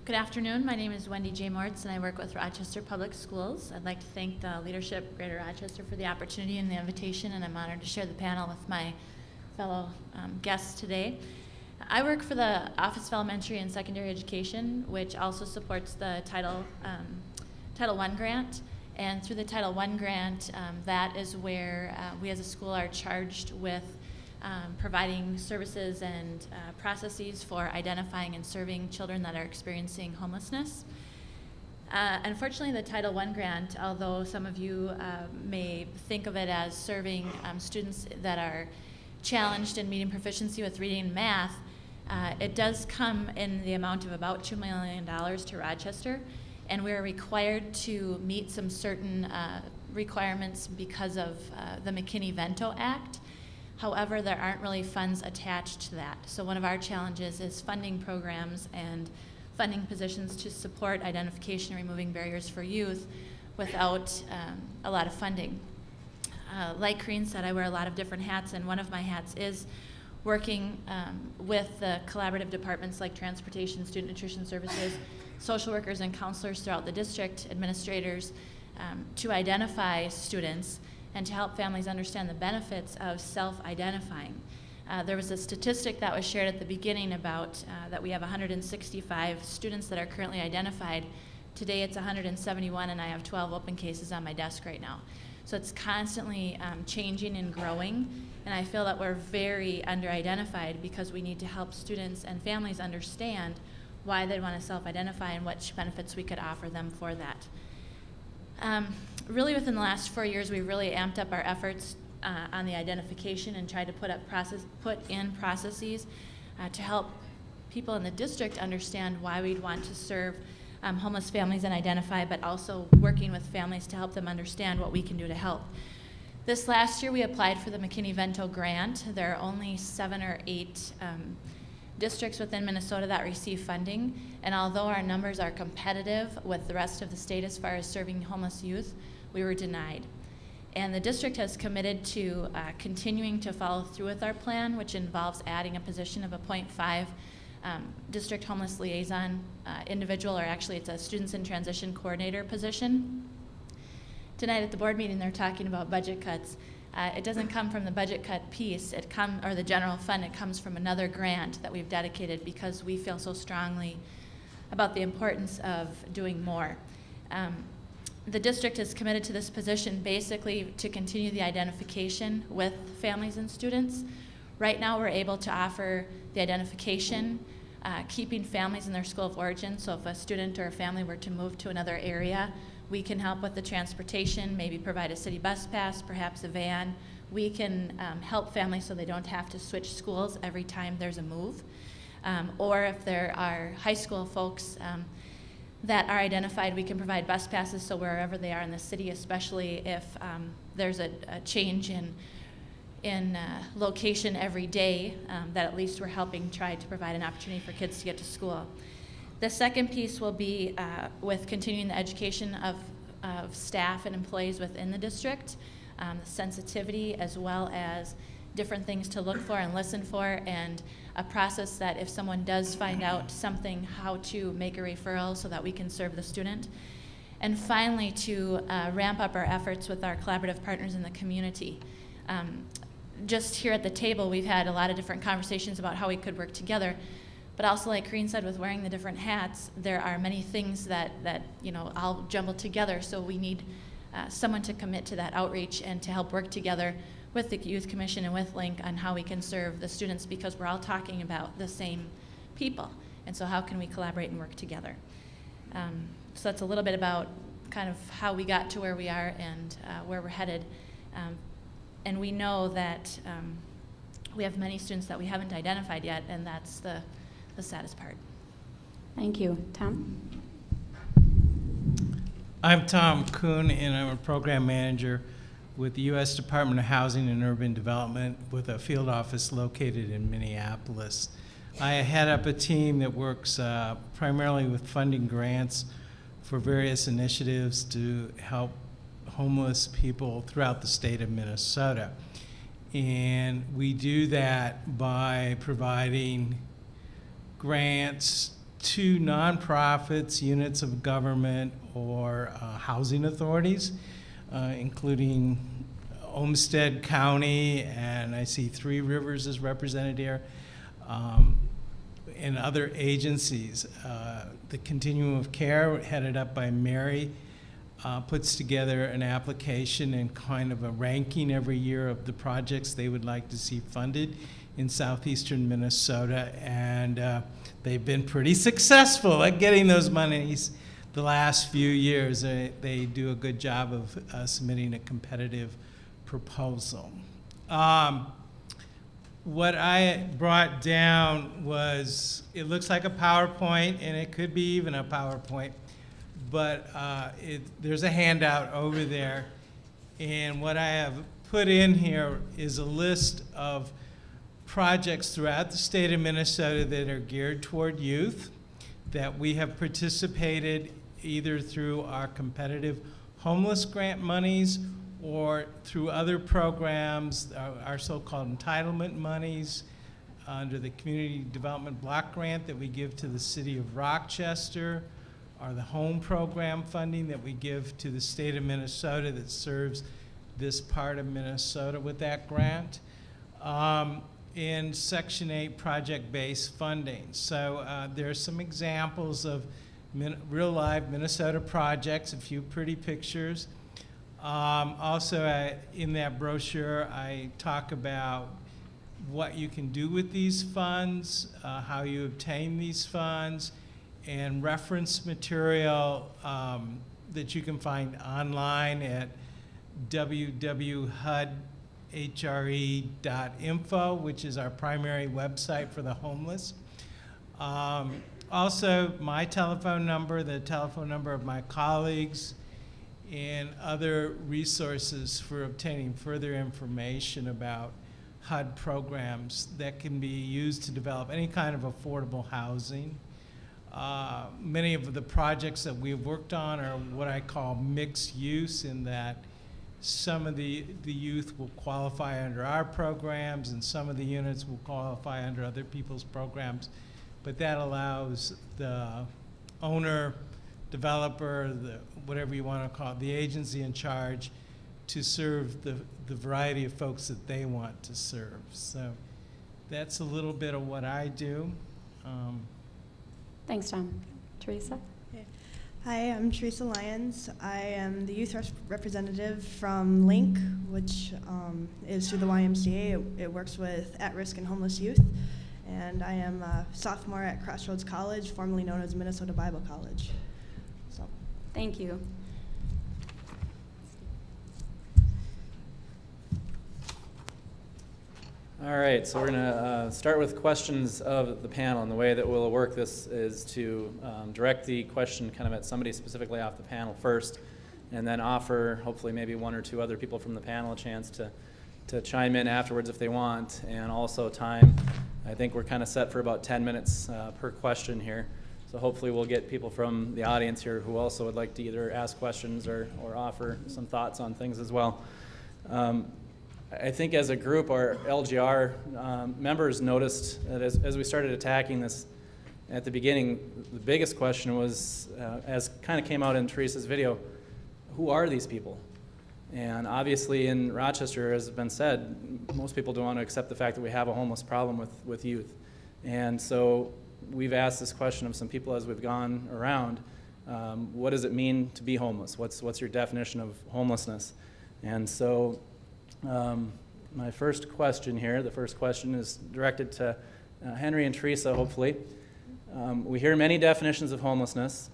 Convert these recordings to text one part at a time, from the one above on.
Good afternoon. My name is Wendy J. Mortz, and I work with Rochester Public Schools. I'd like to thank the leadership of Greater Rochester for the opportunity and the invitation, and I'm honored to share the panel with my fellow guests today. I work for the Office of Elementary and Secondary Education, which also supports the Title I grant. And through the Title I grant, that is where we as a school are charged with providing services and processes for identifying and serving children that are experiencing homelessness. Unfortunately, the Title I grant, although some of you may think of it as serving students that are challenged in meeting proficiency with reading and math, it does come in the amount of about $2 million to Rochester, and we're required to meet some certain requirements because of the McKinney-Vento Act. However, there aren't really funds attached to that. So one of our challenges is funding programs and funding positions to support identification and removing barriers for youth without a lot of funding. Like Corrine said, I wear a lot of different hats, and one of my hats is working with the collaborative departments like transportation, student nutrition services, social workers and counselors throughout the district, administrators, to identify students and to help families understand the benefits of self-identifying. There was a statistic that was shared at the beginning about that we have 165 students that are currently identified. Today it's 171, and I have 12 open cases on my desk right now. So it's constantly changing and growing, and I feel that we're very under-identified because we need to help students and families understand why they want to self-identify and what benefits we could offer them for that. Really within the last 4 years, we've really amped up our efforts on the identification and tried to put in processes to help people in the district understand why we'd want to serve homeless families and identify, but also working with families to help them understand what we can do to help. This last year, we applied for the McKinney-Vento grant. There are only 7 or 8 districts within Minnesota that receive funding, and although our numbers are competitive with the rest of the state as far as serving homeless youth, we were denied. And the district has committed to continuing to follow through with our plan, which involves adding a position of a .5 district homeless liaison individual, or actually it's a students in transition coordinator position. Tonight at the board meeting, they're talking about budget cuts. It doesn't come from the budget cut piece, or the general fund. It comes from another grant that we've dedicated because we feel so strongly about the importance of doing more. The district is committed to this position basically to continue the identification with families and students. Right now we're able to offer the identification, keeping families in their school of origin, so if a student or a family were to move to another area, we can help with the transportation, maybe provide a city bus pass, perhaps a van. We can help families so they don't have to switch schools every time there's a move. Or if there are high school folks that are identified, we can provide bus passes so wherever they are in the city, especially if there's a change in location every day, that at least we're helping try to provide an opportunity for kids to get to school. The second piece will be with continuing the education of staff and employees within the district, the sensitivity as well as different things to look for and listen for, and a process that if someone does find out something, how to make a referral so that we can serve the student. And finally, to ramp up our efforts with our collaborative partners in the community. Just here at the table, we've had a lot of different conversations about how we could work together. But also, like Corrine said, with wearing the different hats, there are many things that all jumble together. So we need someone to commit to that outreach and to help work together with the Youth Commission and with LINC on how we can serve the students, because we're all talking about the same people. And so how can we collaborate and work together? So that's a little bit about kind of how we got to where we are and where we're headed. And we know that we have many students that we haven't identified yet, and that's the saddest part. Thank you. Tom? I'm Tom Kuhn, and I'm a program manager with the U.S. Department of Housing and Urban Development with a field office located in Minneapolis. I head up a team that works primarily with funding grants for various initiatives to help homeless people throughout the state of Minnesota. And we do that by providing grants to nonprofits, units of government, or housing authorities, including Olmsted County, and I see Three Rivers is represented here, and other agencies. The Continuum of Care, headed up by Mary, puts together an application and kind of a ranking every year of the projects they would like to see funded in southeastern Minnesota, and they've been pretty successful at getting those monies the last few years. They do a good job of submitting a competitive proposal. What I brought down was, it looks like a PowerPoint, and it could be even a PowerPoint, but there's a handout over there, and what I have put in here is a list of projects throughout the state of Minnesota that are geared toward youth, that we have participated either through our competitive homeless grant monies or through other programs, our so-called entitlement monies under the Community Development Block Grant that we give to the city of Rochester, or the home program funding that we give to the state of Minnesota that serves this part of Minnesota with that grant. In Section 8 project-based funding. So there are some examples of real live Minnesota projects, a few pretty pictures. Also in that brochure, I talk about what you can do with these funds, how you obtain these funds, and reference material that you can find online at www.hud.hre.info, which is our primary website for the homeless. Also, my telephone number, the telephone number of my colleagues, and other resources for obtaining further information about HUD programs that can be used to develop any kind of affordable housing. Many of the projects that we've worked on are what I call mixed use, in that some of the youth will qualify under our programs and some of the units will qualify under other people's programs. But that allows the owner, developer, whatever you want to call it, the agency in charge, to serve the variety of folks that they want to serve. So that's a little bit of what I do. Thanks, Tom. Teresa? Hi, I'm Teresa Lyons. I am the youth representative from LINK, which is through the YMCA. It works with at-risk and homeless youth. And I am a sophomore at Crossroads College, formerly known as Minnesota Bible College. So, Thank you. All right, so we're going to start with questions of the panel, and the way that we'll work this is to direct the question kind of at somebody specifically off the panel first, and then offer hopefully maybe one or two other people from the panel a chance to chime in afterwards if they want, and also time. I think we're kind of set for about 10 minutes per question here, so hopefully we'll get people from the audience here who also would like to either ask questions or offer some thoughts on things as well. I think as a group, our LGR members noticed that as we started attacking this at the beginning, the biggest question was, as kind of came out in Teresa's video, who are these people? And obviously in Rochester, as has been said, most people don't want to accept the fact that we have a homeless problem with youth. And so we've asked this question of some people as we've gone around, what does it mean to be homeless? What's your definition of homelessness? And so my first question here, the first question is directed to Henry and Teresa, hopefully. We hear many definitions of homelessness.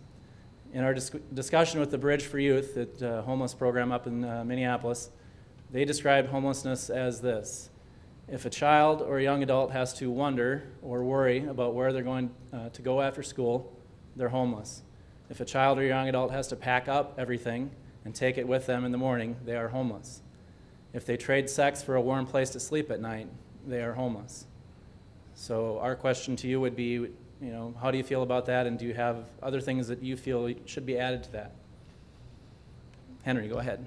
In our discussion with the Bridge for Youth, the homeless program up in Minneapolis, they describe homelessness as this: if a child or a young adult has to wonder or worry about where they're going to go after school, they're homeless. If a child or young adult has to pack up everything and take it with them in the morning, they are homeless. If they trade sex for a warm place to sleep at night, they are homeless. So our question to you would be, how do you feel about that, and do you have other things that you feel should be added to that? Henry, go ahead.